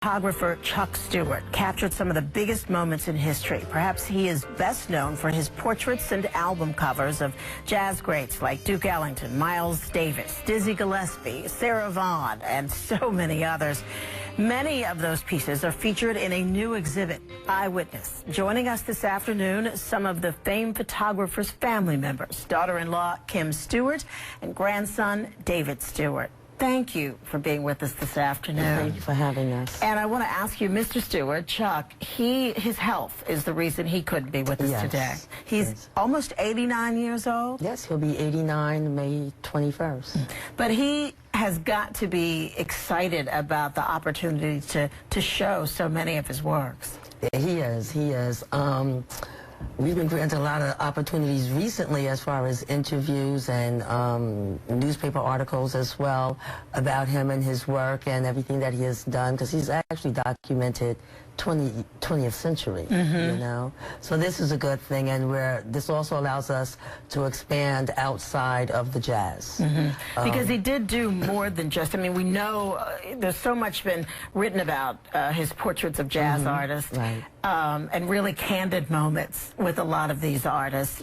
Photographer Chuck Stewart captured some of the biggest moments in history. Perhaps he is best known for his portraits and album covers of jazz greats like Duke Ellington, Miles Davis, Dizzy Gillespie, Sarah Vaughan, and so many others. Many of those pieces are featured in a new exhibit, Eyewitness. Joining us this afternoon, some of the famed photographer's family members, daughter-in-law Kim Stewart and grandson David Stewart. Thank you for being with us this afternoon. Thank you for having us. And I want to ask you, Mr. Stewart, Chuck, his health is the reason he couldn't be with us today. He's almost 89 years old? Yes, he'll be 89 May 21st. But he has got to be excited about the opportunity to show so many of his works. Yeah, he is. We've been granted a lot of opportunities recently as far as interviews and newspaper articles as well about him and his work and everything that he has done, because he's actually documented 20th century, you know. So this is a good thing, and this also allows us to expand outside of the jazz. Because he did do more than just, I mean, we know there's so much been written about his portraits of jazz artists, and really candid moments with a lot of these artists.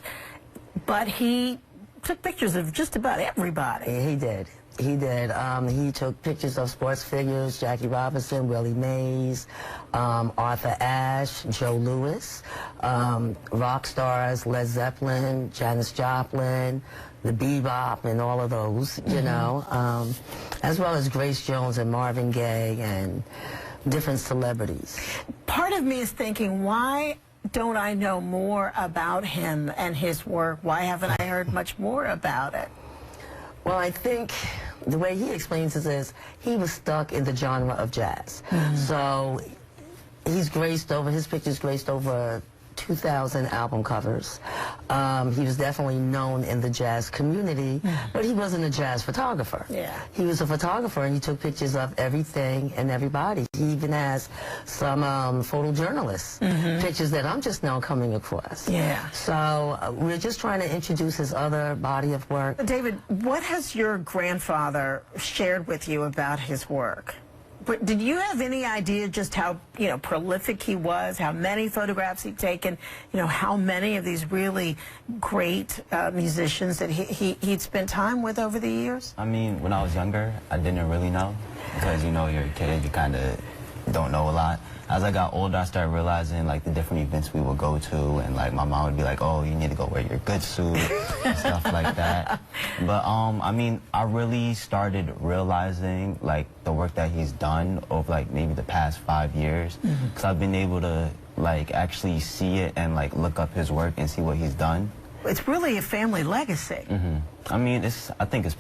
But he took pictures of just about everybody. He did. He did. He took pictures of sports figures, Jackie Robinson, Willie Mays, Arthur Ashe, Joe Louis, rock stars, Led Zeppelin, Janis Joplin, the bebop, and all of those, you know, as well as Grace Jones and Marvin Gaye and different celebrities. Part of me is thinking, why don't I know more about him and his work? Why haven't I heard much more about it? Well, I think the way he explains it is he was stuck in the genre of jazz. So his pictures graced over 2,000 album covers. He was definitely known in the jazz community, but he wasn't a jazz photographer. He was a photographer, and he took pictures of everything and everybody. He even has some photojournalists, pictures that I'm just now coming across. So we're just trying to introduce his other body of work. David, what has your grandfather shared with you about his work? But did you have any idea just how, prolific he was, how many photographs he'd taken, how many of these really great musicians that he'd spent time with over the years? I mean, when I was younger, I didn't really know, because, you're a kid, you kind of don't know a lot. As I got older, I started realizing, like, the different events we would go to, and, like, my mom would be like, oh, you need to go wear your good suit, and stuff like that. But, I mean, I really started realizing, like, the work that he's done over, like, maybe the past 5 years, because I've been able to, like, actually see it and, like, look up his work and see what he's done. It's really a family legacy. I mean, I think it's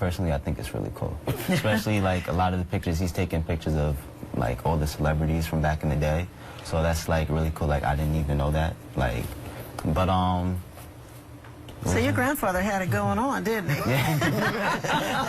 really cool. Especially, like, a lot of the pictures, he's taking pictures of, like, all the celebrities from back in the day. So that's, like, really cool. Like, I didn't even know that. Like, but, So your grandfather had it going on, didn't he?